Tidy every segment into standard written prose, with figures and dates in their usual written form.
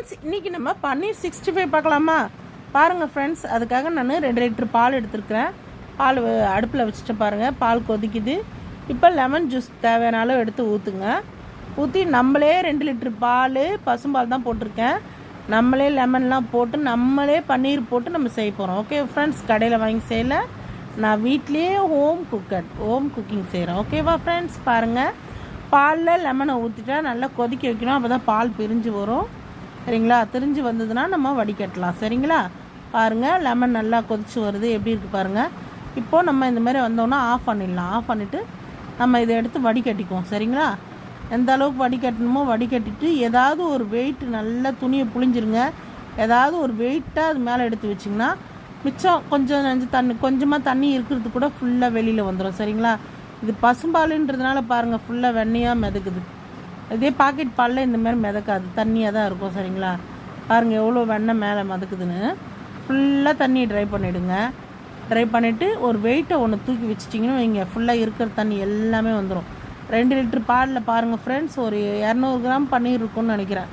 Friends, இன்றைக்கி நம்ம பன்னீர் 65 பார்க்கலாமா? பாருங்கள் ஃப்ரெண்ட்ஸ், அதுக்காக நான் 2 லிட்டர் பால் எடுத்துருக்கிறேன். பால் அடுப்பில் வச்சுட்டு பாருங்கள், பால் கொதிக்குது. இப்போ லெமன் ஜூஸ் தேவையான அளவு எடுத்து ஊற்றுங்க. ஊற்றி நம்மளே 2 லிட்டர் பால் பசும்பால் தான் போட்டிருக்கேன். நம்மளே லெமன்லாம் போட்டு நம்மளே பன்னீர் போட்டு நம்ம செய்ய போகிறோம். ஓகே ஃப்ரெண்ட்ஸ், கடையில் வாங்கி செய்யலை, நான் வீட்லேயே ஹோம் குக்கிங் செய்கிறேன். ஓகேவா ஃப்ரெண்ட்ஸ்? பாருங்கள், பாலில் லெமனை ஊற்றிட்டா நல்லா கொதிக்க வைக்கணும். அப்போ தான் பால் பிரிஞ்சு வரும். சரிங்களா? திரிஞ்சு வந்ததுன்னா நம்ம வடிகட்டலாம். சரிங்களா? பாருங்கள், லெமன் நல்லா கொதிச்சு வருது. எப்படி இருக்குது பாருங்கள். இப்போது நம்ம இந்த மாதிரி வந்தோன்னா ஆஃப் பண்ணிடலாம். ஆஃப் பண்ணிவிட்டு நம்ம இதை எடுத்து வடிகட்டிக்குவோம். சரிங்களா? எந்த அளவுக்கு வடிகட்டணுமோ வடிகட்டிட்டு ஏதாவது ஒரு வெயிட் நல்லா துணியை புழிஞ்சிருங்க. ஏதாவது ஒரு வெயிட்டாக அது மேலே எடுத்து வச்சிங்கன்னா மிச்சம் கொஞ்சமாக தண்ணி இருக்கிறது கூட ஃபுல்லாக வெளியில் வந்துடும். சரிங்களா? இது பசும்பாலுன்றதுனால பாருங்கள், ஃபுல்லாக வெண்ணையாக மிதக்குது. இதே பாக்கெட் பாலில் இந்த மாதிரி மிதக்காது, தண்ணியாக தான் இருக்கும். சரிங்களா? பாருங்கள் எவ்வளோ வெண்ணெய் மேலே மிதக்குதுன்னு. ஃபுல்லாக தண்ணியை ட்ரை பண்ணிவிடுங்க. ட்ரை பண்ணிவிட்டு ஒரு வெயிட்டை ஒன்று தூக்கி வச்சிட்டிங்கன்னு வைங்க, ஃபுல்லாக இருக்கிற தண்ணி எல்லாமே வந்துடும். 2 லிட்டர் பாலில் பாருங்கள் ஃப்ரெண்ட்ஸ், ஒரு 200 கிராம் பன்னீர் இருக்கும்னு நினைக்கிறேன்.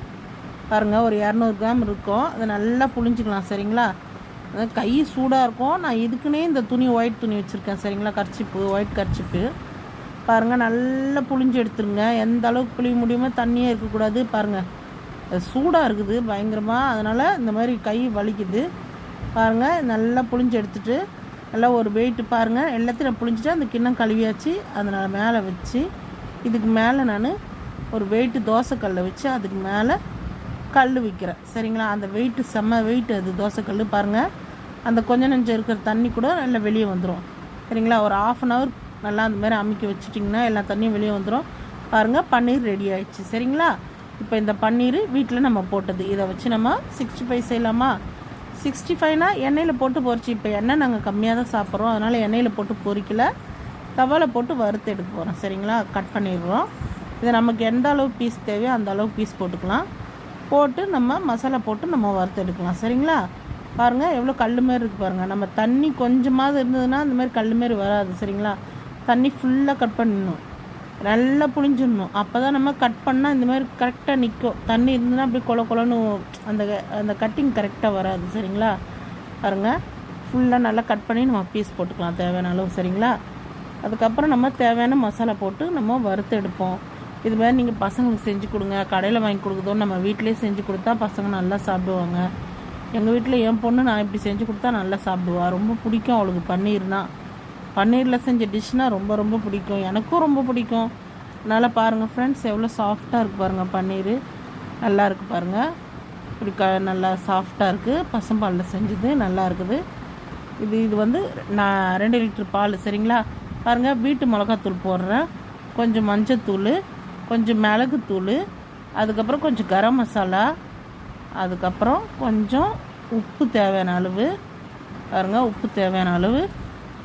பாருங்கள், ஒரு 200 கிராம் இருக்கும். அதை நல்லா புழிஞ்சிக்கலாம். சரிங்களா? கை சூடாக இருக்கும். நான் இதுக்குன்னே இந்த துணி ஒயிட் துணி வச்சுருக்கேன். சரிங்களா? White kerchief. பாருங்கள், நல்லா புழிஞ்சு எடுத்துருங்க. எந்த அளவுக்கு புளிய முடியுமோ, தண்ணியே இருக்கக்கூடாது. பாருங்கள், சூடாக இருக்குது பயங்கரமாக, அதனால் இந்த மாதிரி கை வலிக்குது. பாருங்கள், நல்லா புழிஞ்சு எடுத்துகிட்டு நல்லா ஒரு வெயிட்டு பாருங்கள், எல்லாத்தையும் நான் புழிஞ்சிட்டு அந்த கிண்ணம் கழுவியாச்சு. அதனால் மேலே வச்சு இதுக்கு மேலே நான் ஒரு வெயிட்டு தோசைக்கல்லை வச்சு அதுக்கு மேலே கல் வைக்கிறேன். சரிங்களா? அந்த வெயிட்டு செம்ம வெயிட்டு, அது தோசைக்கல். பாருங்கள், அந்த கொஞ்சம் நெஞ்சம் இருக்கிற தண்ணி கூட நல்லா வெளியே வந்துடும். சரிங்களா? ஒரு 1/2 hour நல்லா அந்த மாதிரி அமுக்கி வச்சுட்டிங்கன்னா எல்லா தண்ணியும் வெளியே வந்துடும். பாருங்கள், பன்னீர் ரெடி ஆகிடுச்சு. சரிங்களா? இப்போ இந்த பன்னீர் வீட்டில் நம்ம போட்டது, இதை வச்சு நம்ம 65 செய்யலாமா? 65னா எண்ணெயில் போட்டு பொரிச்சு. இப்போ எண்ணெய் நாங்கள் கம்மியாக தான் சாப்பிட்றோம், அதனால் எண்ணெயில் போட்டு பொரிக்கல, தவாவில் போட்டு வறுத்து எடுக்க போகிறோம். சரிங்களா? கட் பண்ணிடுறோம். இதை நமக்கு எந்த அளவு பீஸ் தேவையோ அந்த அளவு பீஸ் போட்டுக்கலாம். போட்டு நம்ம மசாலா போட்டு நம்ம வறுத்து எடுக்கலாம். சரிங்களா? பாருங்கள், எவ்வளோ கல் மாரி இருக்குது பாருங்கள். நம்ம தண்ணி கொஞ்சமாவது இருந்ததுன்னா அந்த மாதிரி கல் மாரி வராது. சரிங்களா? தண்ணி ஃபுல்லாக கட் பண்ணணும், நல்லா புழிஞ்சிடணும். அப்போ தான் நம்ம கட் பண்ணால் இந்த மாதிரி கரெக்டாக நிற்கும். தண்ணி இருந்ததுன்னா அப்படி கொலன்னு அந்த கட்டிங் கரெக்டாக வராது. சரிங்களா? பாருங்கள், ஃபுல்லாக நல்லா கட் பண்ணி நம்ம பீஸ் போட்டுக்கலாம் தேவையான அளவு. சரிங்களா? அதுக்கப்புறம் நம்ம தேவையான மசாலா போட்டு நம்ம வறுத்து எடுப்போம். இது மாதிரி நீங்கள் பசங்களுக்கு செஞ்சு கொடுங்க. கடையில் வாங்கி கொடுக்குதோ நம்ம வீட்டிலே செஞ்சு கொடுத்தா பசங்க நல்லா சாப்பிடுவாங்க. எங்கள் வீட்டில் என் பொண்ணு நான் இப்படி செஞ்சு கொடுத்தா நல்லா சாப்பிடுவா. ரொம்ப பிடிக்கும் அவளுக்கு பன்னீர்னால். பன்னீரில் செஞ்ச டிஷ்னால் ரொம்ப ரொம்ப பிடிக்கும், எனக்கும் ரொம்ப பிடிக்கும். அதனால் பாருங்கள் ஃப்ரெண்ட்ஸ், எவ்வளோ சாஃப்டாக இருக்குது பாருங்கள். பன்னீர் நல்லா இருக்குது பாருங்கள். இப்படி நல்லா சாஃப்டாக இருக்குது. பசும்பாலில் செஞ்சது நல்லா இருக்குது. இது வந்து நான் 2 லிட்டர் பால். சரிங்களா? பாருங்கள், வீட்டு மிளகாத்தூள் போடுறேன், கொஞ்சம் மஞ்சத்தூள், கொஞ்சம் மிளகுத்தூள், அதுக்கப்புறம் கொஞ்சம் கரம் மசாலா, அதுக்கப்புறம் கொஞ்சம் உப்பு தேவையான அளவு. பாருங்கள், உப்பு தேவையான அளவு,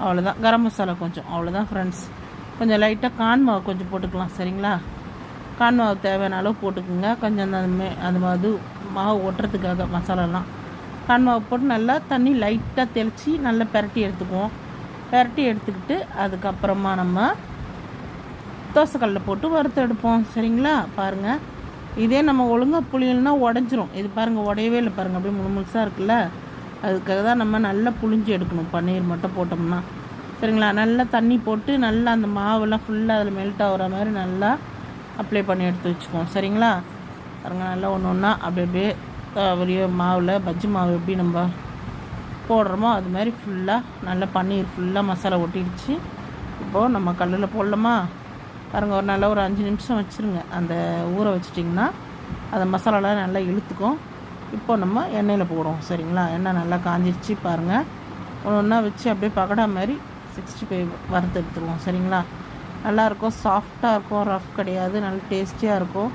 அவ்வளோதான். கரம் மசாலா கொஞ்சம், அவ்வளோதான் ஃப்ரெண்ட்ஸ். கொஞ்சம் லைட்டாக கான் மாவு கொஞ்சம் போட்டுக்கலாம். சரிங்களா? கான் மாவு தேவையான அளவு போட்டுக்குங்க. கொஞ்சம் அந்த மாவு ஒட்டுறதுக்காக மசாலாலாம் கான் மாவு போட்டு நல்லா தண்ணி லைட்டாக தெளித்து நல்லா பெரட்டி எடுத்துக்குவோம். பெரட்டி எடுத்துக்கிட்டு அதுக்கப்புறமா நம்ம தோசைக்கல்லில் போட்டு வறுத்து எடுப்போம். சரிங்களா? பாருங்கள், இதே நம்ம ஒழுங்காக புளியல்னா உடஞ்சிரும். இது பாருங்கள், உடையவே இல்லை பாருங்கள், அப்படியே முழுசாக இருக்குல்ல. அதுக்காக தான் நம்ம நல்லா புளிஞ்சு எடுக்கணும் பன்னீர் மட்டும் போட்டோம்னா. சரிங்களா? நல்லா தண்ணி போட்டு நல்லா அந்த மாவெல்லாம் ஃபுல்லாக அதில் மெல்ட் ஆகிற மாதிரி நல்லா அப்ளை பண்ணி எடுத்து வச்சுக்குவோம். சரிங்களா? பாருங்கள், நல்லா ஒன்று ஒன்றா அப்படியே வெளியே மாவில் பஜ்ஜி மாவு எப்படி நம்ம போடுறோமோ அது மாதிரி ஃபுல்லாக நல்லா பன்னீர் ஃபுல்லாக மசாலா ஒட்டிடுச்சு. இப்போது நம்ம கல்லில் போடலாமா? பாருங்கள், ஒரு நல்லா ஒரு 5 நிமிஷம் வச்சுருங்க. அந்த ஊற வச்சிட்டிங்கன்னா அந்த மசாலாலாம் நல்லா இழுத்துக்கும். இப்போ நம்ம எண்ணெயில் போடுவோம். சரிங்களா? எண்ணெய் நல்லா காஞ்சிடுச்சு. பாருங்கள், ஒன்று ஒன்றா வச்சு அப்படியே பகடா மாதிரி 65 வறுத்து எடுத்துருவோம். சரிங்களா? நல்லாயிருக்கும், சாஃப்டாக இருக்கும், ரஃப் கிடையாது, நல்லா டேஸ்டியாக இருக்கும்.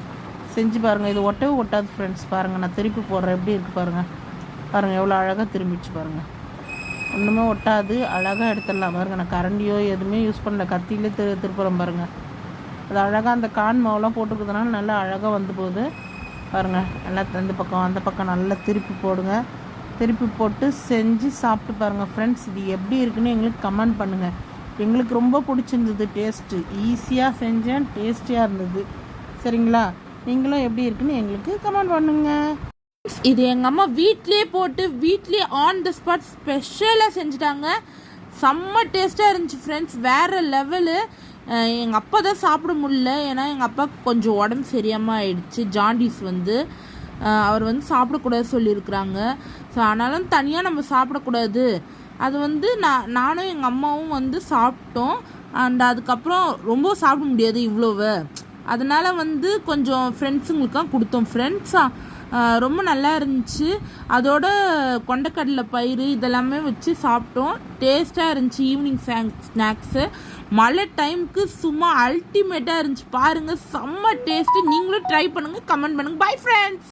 செஞ்சு பாருங்கள். இது ஒட்டவே ஒட்டாது ஃப்ரெண்ட்ஸ். பாருங்கள், நான் திருப்பி போடுறேன், எப்படி இருக்குது பாருங்கள். பாருங்கள், எவ்வளோ அழகாக திரும்பிடுச்சு பாருங்கள். ஒன்றுமே ஒட்டாது, அழகாக எடுத்துடலாம். பாருங்கள், நான் கரண்டியோ எதுவுமே யூஸ் பண்ணல, கத்தியிலே திருப்புறோம் பாருங்கள். அது அழகாக அந்த கான் மாவுலாம் போட்டுக்கிறதுனால நல்லா அழகாக வந்து போகுது. பாருங்கள், நல்லா இந்த பக்கம் அந்த பக்கம் நல்லா திருப்பி போடுங்க. திருப்பி போட்டு செஞ்சு சாப்பிட்டு பாருங்கள் ஃப்ரெண்ட்ஸ். இது எப்படி இருக்குன்னு எங்களுக்கு கமெண்ட் பண்ணுங்கள். எங்களுக்கு ரொம்ப பிடிச்சிருந்தது டேஸ்ட்டு. ஈஸியாக செஞ்சேன், டேஸ்டியாக இருந்தது. சரிங்களா? நீங்களும் எப்படி இருக்குன்னு எங்களுக்கு கமெண்ட் பண்ணுங்கள். இது எங்கள் அம்மா வீட்லேயே போட்டு வீட்லேயே ஆன் த ஸ்பாட் ஸ்பெஷலாக செஞ்சுட்டாங்க. செம்ம டேஸ்ட்டாக இருந்துச்சு ஃப்ரெண்ட்ஸ், வேறு லெவலு. எங்கள் அப்பா தான் சாப்பிட முடியல, ஏன்னா எங்கள் அப்பாவுக்கு கொஞ்சம் உடம்பு சரியாமல் ஆயிடுச்சு. ஜாண்டிஸ் அவர் சாப்பிடக்கூடாது சொல்லியிருக்கிறாங்க. ஸோ ஆனாலும் தனியாக நம்ம சாப்பிடக்கூடாது. அது நானும் எங்கள் அம்மாவும் சாப்பிட்டோம். அண்ட் அதுக்கப்புறம் ரொம்ப சாப்பிட முடியாது இவ்வளோவு, அதனால் கொஞ்சம் ஃப்ரெண்ட்ஸுங்களுக்காக கொடுத்தோம். ரொம்ப நல்லா இருந்துச்சு. அதோட கொண்டக்கடலை பயிறு இதெல்லாமே வச்சு சாப்பிட்டோம். டேஸ்ட்டாக இருந்துச்சு. ஈவினிங் ஸ்நாக்ஸு மழை டைமுக்கு சும்மா அல்டிமேட்டாக இருந்துச்சு. பாருங்கள், செம்ம டேஸ்ட்டு. நீங்களும் ட்ரை பண்ணுங்கள், கமெண்ட் பண்ணுங்கள். Bye friends.